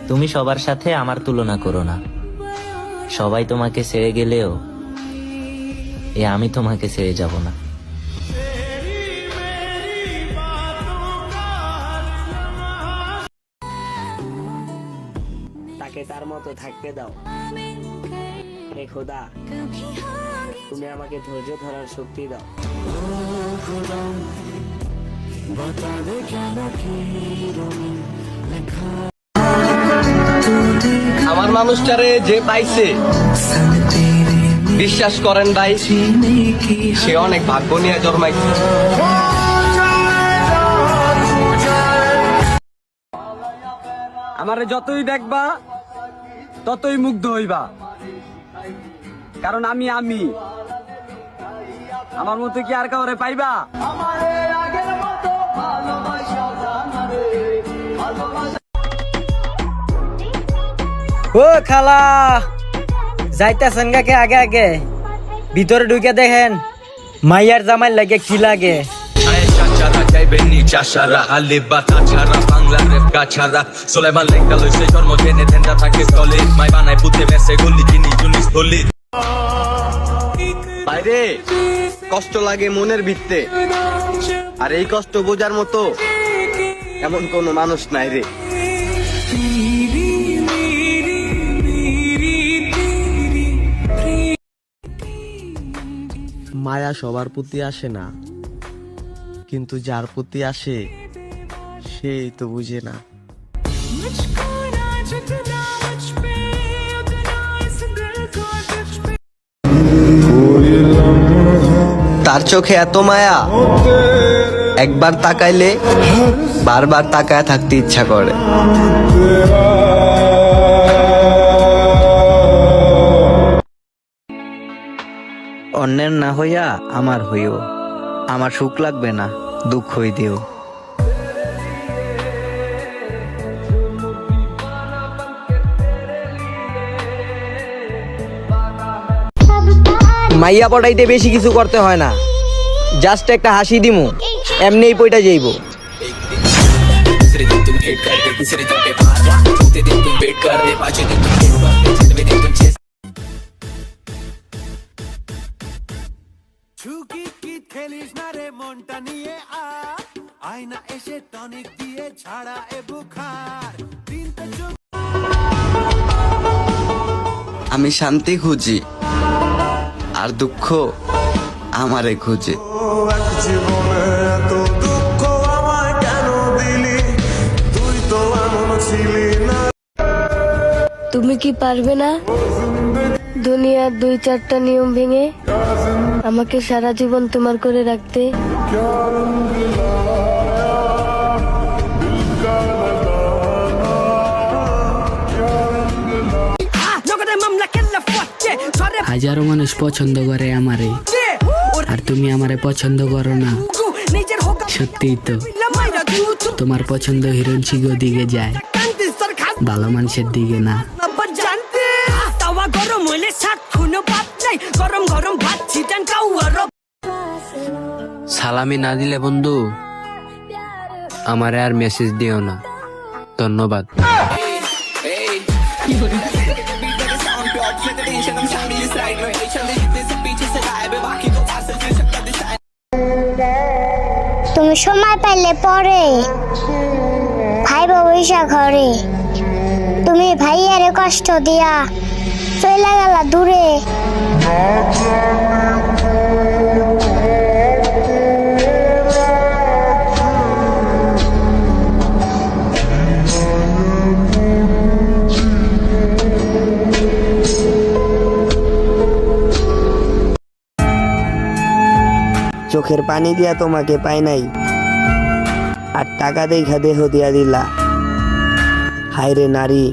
তুমি সবার সাথে আমার তুলনা করো না। সবাই তোমাকে ছেড়ে গেলেও আমি তোমাকে ছেড়ে যাব না। তাকে তার মতো থাকতে দাও। হে খোদা, তুমি আমাকে ধৈর্য ধরার শক্তি দাও। আমার মানুষটারে যে পাইছে, বিশ্বাস করেন ভাই, সে অনেক ভাগ্য নিয়ে জন্মাইছে। আমারে যতই দেখবা ততই মুগ্ধ হইবা, কারণ আমি আমার মতো কি আর কাউরে পাইবা? ও খালা, যাইতেছেন গাকে আগে আগে, ভিতরে ঢুকে দেখেন মাইয়ার জামাই লাগে কি লাগে। বাইরে কষ্ট লাগে মনের ভিত্তে, আর এই কষ্ট বোঝার মতো এমন কোন মানুষ নাই রে। মায়া সবার প্রতি আসে না, কিন্তু যার প্রতি আসে সেই তো বুঝে না। তার চোখে এত মায়া, একবার তাকাইলে বারবার তাকায় থাকতে ইচ্ছা করে। অন্যের না হইয়া আমার হইও, আমার সুখ লাগবে না, দুঃখ হই দিও। মাইয়া পটাইতে বেশি কিছু করতে হয় না, জাস্ট একটা হাসি দিমু, এমনিই পয়টা যাইব। খেলিস না রে মনটা নিয়ে, আয়না এসে টনিক দিয়ে ছাড়া এ বুখার। আমি শান্তি খুঁজি, আর দুঃখ আমারে খুঁজে। জীবনে এত দুঃখ আমায় কেন দিলি, তুই তো এমন ছিলি না। তুমি কি পারবে না দুনিয়ার 2-4টা নিয়ম ভেঙে আমাকে সারা জীবন তোমার করে রাখতে? হাজারো মানুষ পছন্দ করে আমারে, আর তুমি আমারে পছন্দ করো না। সত্যিই তো, তোমার পছন্দ হিরোইন শিগো দিকে যায়, ভালো মানুষের দিকে না। সালামি না দিলে বন্ধু আমারে আর মেসেজ দিও না। ধন্যবাদ। তুমি সময় পাইলে পরে ভাই বৈশা ঘরে, তুমি ভাইয়ারে কষ্ট দিয়া চলে গেলা দূরে। চোখের পানি দিয়া তোমাকে পাই নাই, আর টাকা দেখা দেহ দিয়া দিলা। হায়রে নারী,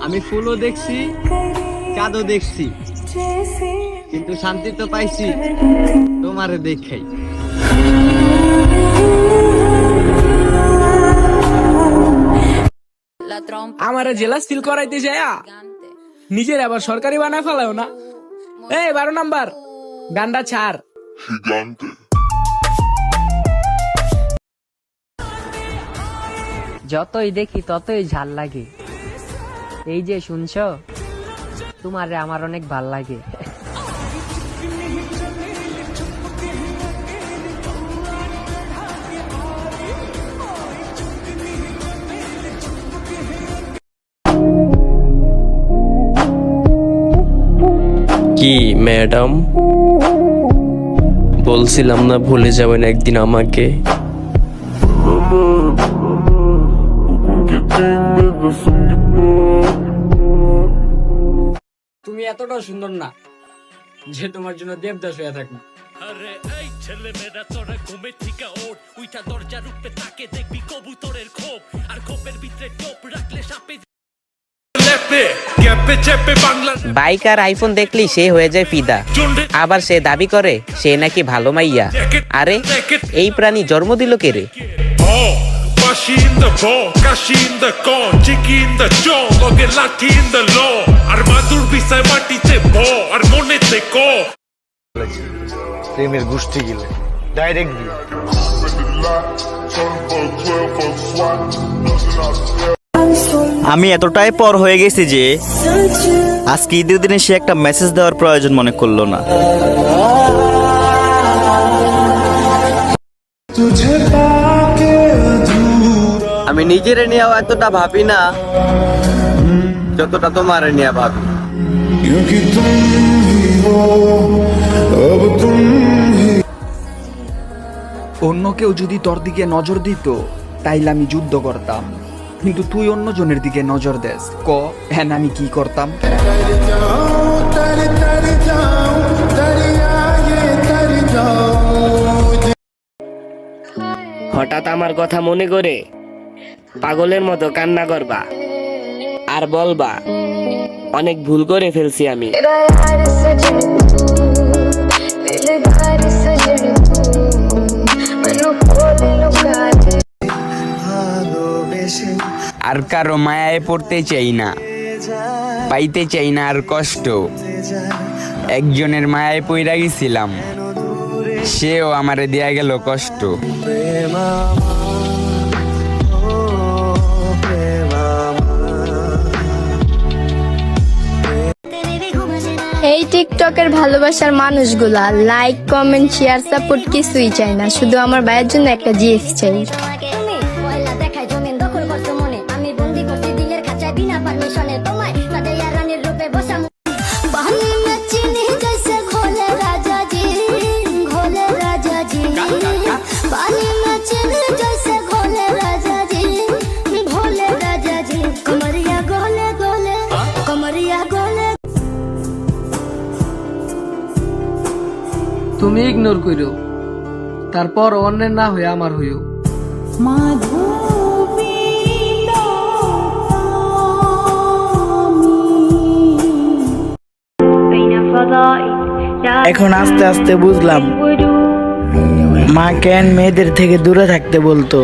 আমি ফুলও দেখছি, চাঁদও দেখছি, কিন্তু শান্তি তো পাইছি তোমারে দেখাই। আমারে জেলাস ফিল করাইতে যায় নিজের আবার সরকারি বানায় ফেলাও না। এই 12 নাম্বার গান্ডা ছাড়। যতই দেখি ততই ঝাল লাগে। এই যে শুনছো, তোমারে আমার অনেক ভাল লাগে। কি ম্যাডাম, বলছিলাম না ভুলে যাবেন একদিন আমাকে? তুমি এতটা সুন্দর না যে তোমার জন্য দেবদাস হয়ে থাকবে। আরে এই ছেলে মেয়েরা তোরা ঘুমে থেকে ওঠ, উইটা দরজার উপরে তাকে দেখবি কবুতরের খোপ, আর খোপের ভিতরে টোপ রাখলে সাপে বাইক আর আইফোন দেখলি সে হয়ে যায় ফিদা, আবার সে দাবি করে সে নাকি ভালো মাইয়া। আরে এই প্রাণী জন্ম দিল কে রে? প্রেমের গোষ্ঠী গিলে ডাইরেক্ট বিয়ে। আমি এতটাই পর হয়ে গেছি যে আজকে ঈদের দিনে সে একটা মেসেজ দেওয়ার প্রয়োজন মনে করলো না। আমি নিজের নিয়েও এতটা ভাবি না যতটা তোমার নিয়ে ভাবি। অন্য কেউ যদি তোর দিকে নজর দিত তাইলে আমি যুদ্ধ করতাম, কিন্তু তুই অন্য জনের দিকে নজর দেস, ক হ্যাঁ আমি কি করতাম? হঠাৎ আমার কথা মনে করে পাগলের মতো কান্না করবা আর বলবা অনেক ভুল করে ফেলছি আমি। আর কারো মায়ায় পড়তে চাই না, পাইতে চাই না আর কষ্ট। একজনের মায়ায় পইরা গেছিলাম, সেও আমারে দেয়া গেল কষ্ট। এই টিকটকের ভালোবাসার মানুষগুলা লাইক কমেন্ট শেয়ার সাপোর্ট কিছুই চাই না, শুধু আমার ভাইয়ের জন্য একটা জিএফ চাই। তুমি ইগনোর করো, তারপর অন্যের না হয়ে আমার হইও। এখন আস্তে আস্তে বুঝলাম মা কেন মেয়েদের থেকে দূরে থাকতে বলতো।